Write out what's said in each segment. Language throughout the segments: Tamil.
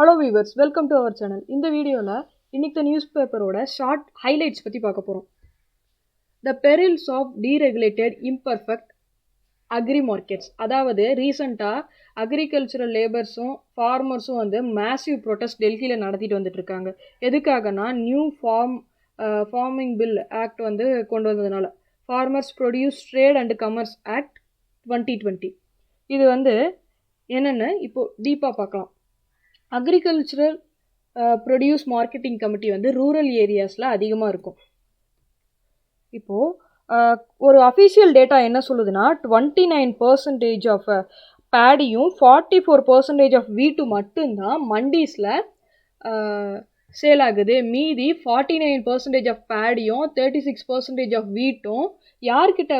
Hello viewers, welcome to our channel. இந்த வீடியோவில் இன்னைக்கு நியூஸ் பேப்பரோட ஷார்ட் ஹைலைட்ஸ் பற்றி பார்க்க போகிறோம். The perils of deregulated imperfect agri markets. அதாவது ரீசெண்டாக அக்ரிகல்ச்சரல் லேபர்ஸும் ஃபார்மர்ஸும் வந்து மேசிவ் ப்ரொட்டஸ்ட் டெல்லியில் நடத்திட்டு வந்துட்டு இருக்காங்க. எதுக்காகனா நியூ ஃபார்மிங் பில் ஆக்ட் வந்து கொண்டு வந்ததுனால, farmers produce trade and commerce act 2020. இது வந்து என்னென்னு இப்போது டீப்பாக பார்க்கலாம். அக்ரிகல்ச்சரல் ப்ரொடியூஸ் மார்க்கெட்டிங் கமிட்டி வந்து ரூரல் ஏரியாஸில் அதிகமாக இருக்கும். இப்போது ஒரு அஃபீஷியல் டேட்டா என்ன சொல்லுதுன்னா 29% ஆஃப் பேடியும் 44% ஆஃப் வீட்டு மட்டும்தான் மண்டீஸில் சேல் ஆகுது. மீதி 49% ஆஃப் பேடியும் 36% ஆஃப் வீட்டும் யார்கிட்ட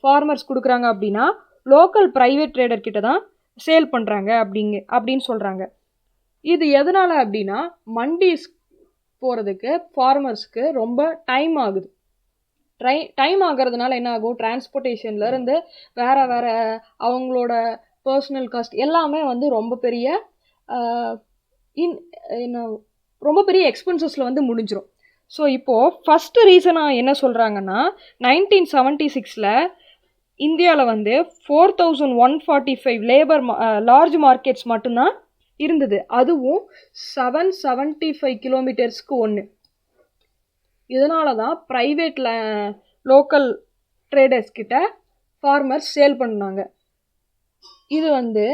ஃபார்மர்ஸ் கொடுக்குறாங்க அப்படின்னா லோக்கல் ப்ரைவேட் ட்ரேடர் கிட்ட தான் சேல் பண்ணுறாங்க அப்படின்னு சொல்கிறாங்க. இது எதனால் அப்படின்னா மண்டீஸ் போகிறதுக்கு ஃபார்மர்ஸ்க்கு ரொம்ப டைம் ஆகுது. டைம் ஆகிறதுனால என்ன ஆகும், டிரான்ஸ்போர்ட்டேஷன்லேருந்து வேறு அவங்களோட பர்சனல் காஸ்ட் எல்லாமே வந்து ரொம்ப பெரிய எக்ஸ்பென்சஸில் வந்து முடிஞ்சிடும். ஸோ இப்போது ஃபஸ்ட்டு ரீசனாக என்ன சொல்கிறாங்கன்னா 1976 இந்தியாவில் வந்து 4145 லேபர் லார்ஜ் மார்க்கெட்ஸ் மட்டும்தான் இருந்தது. அதுவும் 775 கிலோமீட்டர்ஸ்க்கு ஒன்று. இதனால தான் ப்ரைவேட்டில் லோக்கல் ட்ரேடர்ஸ் கிட்ட ஃபார்மர்ஸ் சேல் பண்ணாங்க. இது வந்து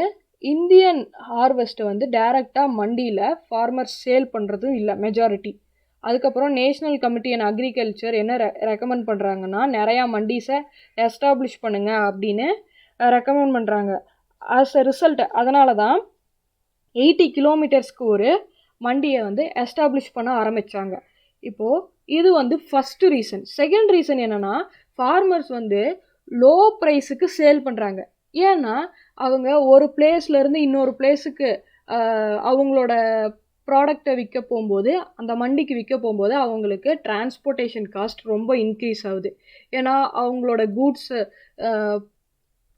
இந்தியன் ஹார்வெஸ்ட்டை வந்து டைரெக்டாக மண்டியில் ஃபார்மர்ஸ் சேல் பண்ணுறதும் இல்லை மெஜாரிட்டி. அதுக்கப்புறம் நேஷ்னல் கமிட்டி அண்ட் அக்ரிகல்ச்சர் என்ன ரெக்கமெண்ட் பண்ணுறாங்கன்னா நிறையா மண்டீஸை எஸ்டாப்ளிஷ் பண்ணுங்க அப்படின்னு ரெக்கமெண்ட் பண்ணுறாங்க. ஆஸ் அ ரிசல்ட் அதனால தான் 80 கிலோமீட்டர்ஸ்க்கு ஒரு மண்டியை வந்து எஸ்டாப்ளிஷ் பண்ண ஆரம்பித்தாங்க. இப்போது இது வந்து ஃபஸ்ட்டு ரீசன். செகண்ட் ரீசன் என்னென்னா ஃபார்மர்ஸ் வந்து லோ ப்ரைஸுக்கு சேல் பண்ணுறாங்க. ஏன்னா அவங்க ஒரு பிளேஸ்லேருந்து இன்னொரு பிளேஸுக்கு அவங்களோட ப்ராடக்டை விற்க போகும்போது, அந்த மண்டிக்கு விற்க போகும்போது அவங்களுக்கு டிரான்ஸ்போர்ட்டேஷன் காஸ்ட் ரொம்ப இன்க்ரீஸ் ஆகுது. ஏன்னா அவங்களோட கூட்ஸை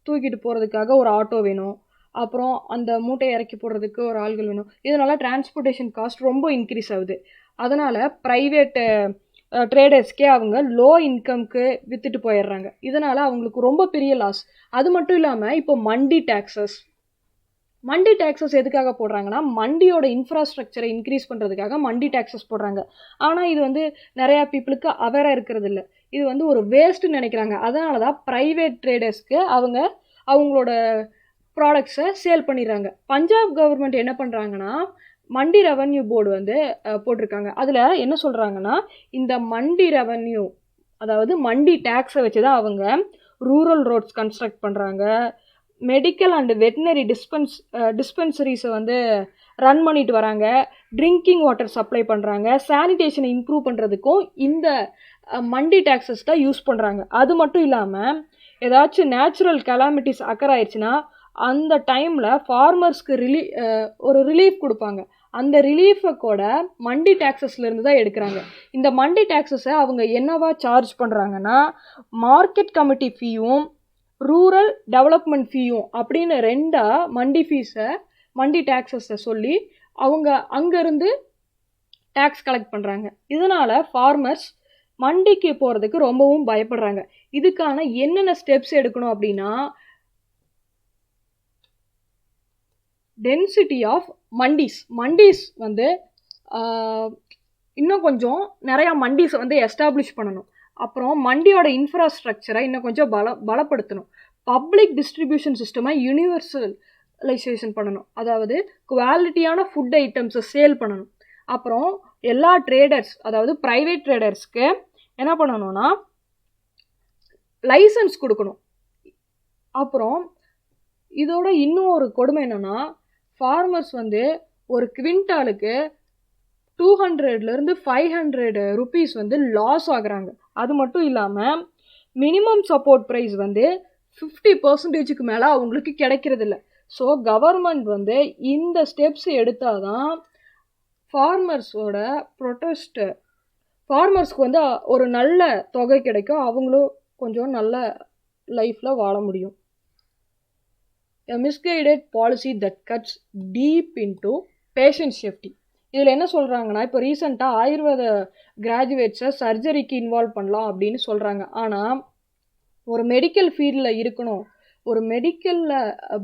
தூக்கிட்டு போகிறதுக்காக ஒரு ஆட்டோ வேணும், அப்புறம் அந்த மூட்டையை இறக்கி போடுறதுக்கு ஒரு ஆள்கள் வேணும். இதனால் டிரான்ஸ்போர்ட்டேஷன் காஸ்ட் ரொம்ப இன்க்ரீஸ் ஆகுது. அதனால் ப்ரைவேட் ட்ரேடர்ஸ்க்கே அவங்க லோ இன்கம்க்கு விற்றுட்டு போயிடுறாங்க. இதனால் அவங்களுக்கு ரொம்ப பெரிய லாஸ். அது மட்டும் இல்லாமல் இப்போ மண்டி டேக்ஸஸ் எதுக்காக போடுறாங்கன்னா மண்டியோட இன்ஃப்ராஸ்ட்ரக்சரை இன்க்ரீஸ் பண்ணுறதுக்காக மண்டி டேக்ஸஸ் போடுறாங்க. ஆனால் இது வந்து நிறையா பீப்புளுக்கு அவேராக இருக்கிறது இல்லை. இது வந்து ஒரு வேஸ்ட்டுன்னு நினைக்கிறாங்க. அதனால தான் ப்ரைவேட் ட்ரேடர்ஸ்க்கு அவங்களோட ப்ராடக்ட்ஸை சேல் பண்ணிடுறாங்க. பஞ்சாப் கவர்மெண்ட் என்ன பண்ணுறாங்கன்னா மண்டி ரெவன்யூ போர்டு வந்து போட்டிருக்காங்க. அதில் என்ன சொல்கிறாங்கன்னா இந்த மண்டி ரெவன்யூ, அதாவது மண்டி டேக்ஸை வச்சு தான் அவங்க ரூரல் ரோட்ஸ் கன்ஸ்ட்ரக்ட் பண்ணுறாங்க, மெடிக்கல் அண்ட் வெட்டினரி டிஸ்பென்சரிஸை வந்து ரன் பண்ணிட்டு வராங்க, ட்ரிங்கிங் வாட்டர் சப்ளை பண்ணுறாங்க, சானிடேஷனை இம்ப்ரூவ் பண்ணுறதுக்கும் இந்த மண்டி டேக்ஸஸ் தான் யூஸ் பண்ணுறாங்க. அது மட்டும் இல்லாமல் ஏதாச்சும் நேச்சுரல் கலாமிட்டிஸ் அக்கர் ஆயிடுச்சுன்னா அந்த டைமில் ஃபார்மர்ஸ்க்கு ஒரு ரிலீஃப் கொடுப்பாங்க. அந்த ரிலீஃபை கூட மண்டி டேக்ஸஸ்லேருந்து தான் எடுக்கிறாங்க. இந்த மண்டி டேக்ஸஸை அவங்க என்னவா சார்ஜ் பண்ணுறாங்கன்னா மார்க்கெட் கமிட்டி ஃபீயும் ரூரல் டெவலப்மெண்ட் ஃபீயும் அப்படின்னு மண்டி டேக்ஸஸை சொல்லி அவங்க அங்கேருந்து டேக்ஸ் கலெக்ட் பண்ணுறாங்க. இதனால் ஃபார்மர்ஸ் மண்டிக்கு போகிறதுக்கு ரொம்பவும் பயப்படுறாங்க. இதுக்கான என்னென்ன ஸ்டெப்ஸ் எடுக்கணும் அப்படின்னா டென்சிட்டி ஆஃப் மண்டீஸ் வந்து இன்னும் கொஞ்சம் நிறையா மண்டீஸை வந்து எஸ்டாப்ளிஷ் பண்ணணும். அப்புறம் மண்டியோட இன்ஃப்ராஸ்ட்ரக்சரை இன்னும் கொஞ்சம் பலப்படுத்தணும். பப்ளிக் டிஸ்ட்ரிபியூஷன் சிஸ்டமை யூனிவர்சலைசேஷன் பண்ணணும். அதாவது குவாலிட்டியான ஃபுட் ஐட்டம்ஸை சேல் பண்ணணும். அப்புறம் எல்லா ட்ரேடர்ஸ், அதாவது ப்ரைவேட் ட்ரேடர்ஸ்க்கு என்ன பண்ணணும்னா லைசன்ஸ் கொடுக்கணும். அப்புறம் இதோட இன்னும் ஒரு கொடுமை என்னென்னா ஃபார்மர்ஸ் வந்து ஒரு குவிண்டாலுக்கு 200 - 500 ருபீஸ் வந்து லாஸ் ஆகுறாங்க. அது மட்டும் இல்லாமல் மினிமம் சப்போர்ட் ப்ரைஸ் வந்து 50%க்கு மேலே அவங்களுக்கு கிடைக்கிறதில்ல. ஸோ கவர்மெண்ட் வந்து இந்த ஸ்டெப்ஸ் எடுத்தால் தான் ஃபார்மர்ஸ்க்கு வந்து ஒரு நல்ல தொகை கிடைக்கும், அவங்களும் கொஞ்சம் நல்ல லைஃப்பில் வாழ முடியும். A misguided policy that cuts deep into patient safety. இதில் என்ன சொல்கிறாங்கன்னா, இப்போ ரீசெண்டாக ஆயுர்வேத கிராஜுவேட்ஸை சர்ஜரிக்கு இன்வால்வ் பண்ணலாம் அப்படின்னு சொல்கிறாங்க. ஆனால் ஒரு மெடிக்கல் ஃபீல்டில் இருக்கணும், ஒரு மெடிக்கலில்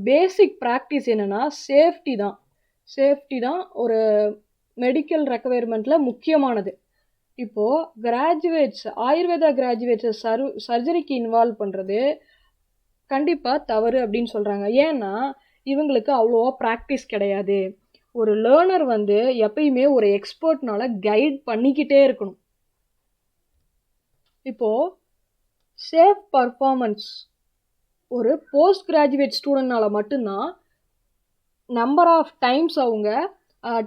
பேசிக் ப்ராக்டிஸ் என்னென்னா சேஃப்டி தான் ஒரு மெடிக்கல் ரெக்குவயர்மெண்ட்டில் முக்கியமானது. இப்போது ஆயுர்வேதா கிராஜுவேட்ஸை சர்ஜரிக்கு இன்வால்வ் பண்ணுறது கண்டிப்பாக தவறு அப்படின்னு சொல்கிறாங்க. ஏன்னா இவங்களுக்கு அவ்வளோவா ப்ராக்டிஸ் கிடையாது. ஒரு லேர்னர் வந்து எப்பயுமே ஒரு எக்ஸ்பர்ட்னால கைட் பண்ணிக்கிட்டே இருக்கணும். இப்போது சேஃப் பர்ஃபார்மன்ஸ் ஒரு போஸ்ட் கிராஜுவேட் ஸ்டூடெண்ட்னால மட்டும்தான் நம்பர் ஆஃப் டைம்ஸ் அவங்க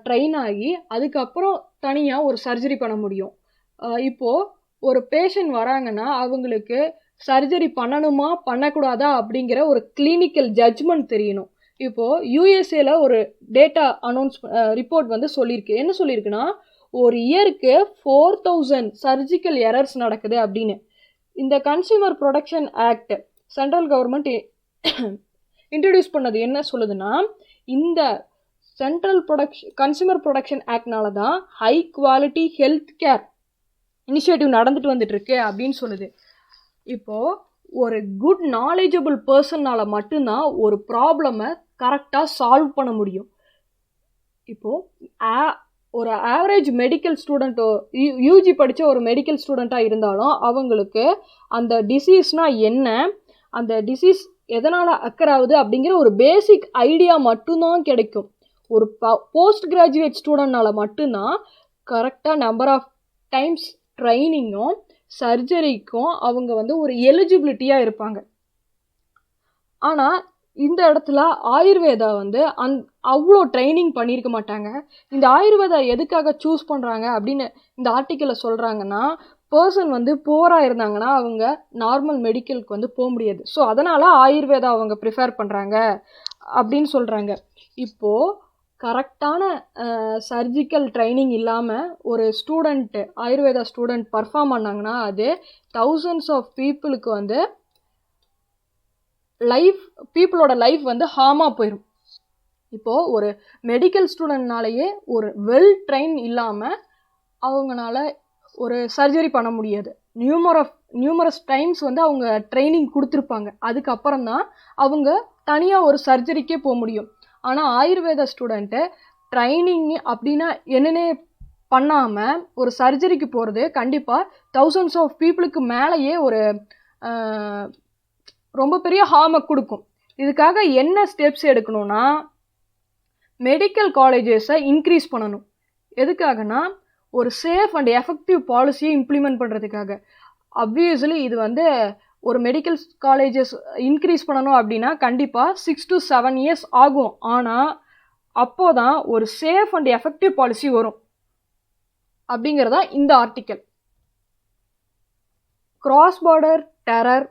ட்ரெயின் ஆகி அதுக்கப்புறம் தனியாக ஒரு சர்ஜரி பண்ண முடியும். இப்போது ஒரு பேஷண்ட் வராங்கன்னா அவங்களுக்கு சர்ஜரி பண்ணணுமா பண்ணக்கூடாதா அப்படிங்கிற ஒரு கிளினிக்கல் ஜட்ஜ்மெண்ட் தெரியணும். இப்போது யூஎஸ்ஏல ஒரு டேட்டா ரிப்போர்ட் வந்து சொல்லியிருக்கு. என்ன சொல்லியிருக்குன்னா, ஒரு இயருக்கு 4000 சர்ஜிக்கல் எரர்ஸ் நடக்குது அப்படின்னு. இந்த consumer protection act central government introduce பண்ணது என்ன சொல்லுதுன்னா, இந்த கன்சியூமர் ப்ரொடக்ஷன் ஆக்ட்னால தான் high quality health care initiative நடந்துட்டு வந்துட்டு இருக்கு அப்படின்னு சொல்லுது. இப்போது ஒரு குட் நாலேஜபிள் பர்சன்னால் மட்டும்தான் ஒரு ப்ராப்ளமை கரெக்டாக சால்வ் பண்ண முடியும். இப்போது ஒரு ஆவரேஜ் மெடிக்கல் ஸ்டூடெண்ட்டோ யூஜி படித்த ஒரு மெடிக்கல் ஸ்டூடெண்ட்டாக இருந்தாலும் அவங்களுக்கு அந்த டிசீஸ்னால் என்ன, அந்த டிசீஸ் எதனால் அக்கர் ஆகுது அப்படிங்கிற ஒரு பேசிக் ஐடியா மட்டும்தான் கிடைக்கும். ஒரு போஸ்ட் கிராஜுவேட் ஸ்டூடெண்ட்னால் மட்டும்தான் கரெக்டாக நம்பர் ஆஃப் டைம்ஸ் ட்ரைனிங்கும் சர்ஜரிக்கும் அவங்க வந்து ஒரு எலிஜிபிலிட்டியாக இருப்பாங்க. ஆனால் இந்த இடத்துல ஆயுர்வேதா வந்து அவ்வளோ ட்ரைனிங் பண்ணியிருக்க மாட்டாங்க. இந்த ஆயுர்வேதா எதுக்காக சூஸ் பண்ணுறாங்க அப்படின்னு இந்த ஆர்டிக்கிளில் சொல்கிறாங்கன்னா, பர்சன் வந்து புவராக இருந்தாங்கன்னா அவங்க நார்மல் மெடிக்கலுக்கு வந்து போக முடியாது. ஸோ அதனால் ஆயுர்வேதா அவங்க ப்ரிஃபேர் பண்ணுறாங்க அப்படின்னு சொல்கிறாங்க. இப்போது கரெக்டான சர்ஜிக்கல் ட்ரைனிங் இல்லாமல் ஒரு ஆயுர்வேதா ஸ்டூடெண்ட் பர்ஃபார்ம் பண்ணாங்கன்னா அது தௌசண்ட்ஸ் ஆஃப் பீப்புளுக்கு வந்து பீப்புளோட லைஃப் வந்து ஹார்மாக போயிடும். இப்போது ஒரு மெடிக்கல் ஸ்டூடெண்ட்னாலேயே ஒரு வெல் ட்ரெயின் இல்லாமல் அவங்களால ஒரு சர்ஜரி பண்ண முடியாது. நியூமரஸ் டைம்ஸ் வந்து அவங்க ட்ரைனிங் கொடுத்துருப்பாங்க. அதுக்கப்புறம் தான் அவங்க தனியாக ஒரு சர்ஜரிக்கே போக முடியும். ஆனால் ஆயுர்வேதா ஸ்டூடெண்ட்டு ட்ரைனிங் அப்படின்னா என்னென்ன பண்ணாமல் ஒரு சர்ஜரிக்கு போகிறது கண்டிப்பாக தௌசண்ட்ஸ் ஆஃப் பீப்புளுக்கு மேலேயே ஒரு ரொம்ப பெரிய ஹார்மை கொடுக்கும். இதுக்காக என்ன ஸ்டெப்ஸ் எடுக்கணும்னா, மெடிக்கல் காலேஜஸை இன்க்ரீஸ் பண்ணணும். எதுக்காகனா ஒரு சேஃப் அண்ட் எஃபெக்டிவ் பாலிசியை இம்ப்ளிமெண்ட் பண்ணுறதுக்காக. அப்வியஸ்லி இது வந்து ஒரு மெடிக்கல் காலேஜஸ் இன்க்ரீஸ் பண்ணணும் அப்படின்னா கண்டிப்பாக 6 to 7 years ஆகும். ஆனால் அப்போது தான் ஒரு சேஃப் அண்ட் எஃபெக்டிவ் பாலிசி வரும் அப்படிங்கிறதா இந்த article. Cross border terror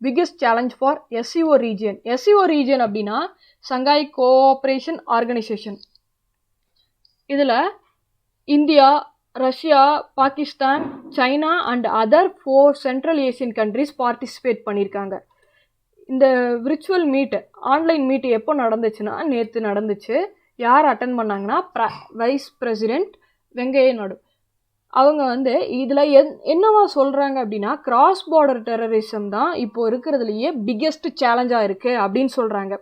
biggest challenge for SCO region. SCO region அப்படின்னா சங்காய் கோஆப்ரேஷன் ஆர்கனைசேஷன். இதில் India, Russia, Pakistan, China and other 4 central Asian countries participate பண்ணியிருக்காங்க. இந்த விர்ச்சுவல் மீட் ஆன்லைன் மீட் எப்போ நடந்துச்சுன்னா நேற்று நடந்துச்சு. யார் அட்டன் பண்ணாங்கன்னா வைஸ் பிரசிடெண்ட் வெங்கையா நாயுடு. அவங்க வந்து இதில் என்னவா சொல்கிறாங்க அப்படின்னா, கிராஸ் பார்டர் டெரரிசம் தான் இப்போ இருக்கிறதுலையே பிக்கெஸ்ட் சேலஞ்சாக இருக்குது அப்படின்னு சொல்கிறாங்க.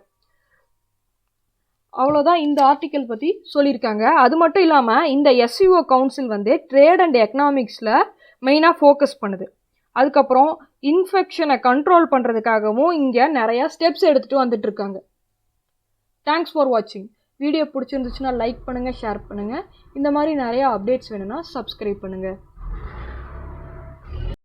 அவ்வளோதான் இந்த ஆர்டிக்கல் பற்றி சொல்லியிருக்காங்க. அது மட்டும் இல்லாமல் இந்த SCO கவுன்சில் வந்து ட்ரேட் அண்ட் எக்கனாமிக்ஸில் மெயினாக ஃபோக்கஸ் பண்ணுது. அதுக்கப்புறம் இன்ஃபெக்ஷனை கண்ட்ரோல் பண்ணுறதுக்காகவும் இங்கே நிறையா ஸ்டெப்ஸ் எடுத்துகிட்டு வந்துட்டுருக்காங்க. தேங்க்ஸ் ஃபார் வாட்சிங். வீடியோ பிடிச்சிருந்துச்சுன்னா லைக் பண்ணுங்கள், ஷேர் பண்ணுங்கள். இந்த மாதிரி நிறையா அப்டேட்ஸ் வேணும்னா சப்ஸ்கிரைப் பண்ணுங்கள்.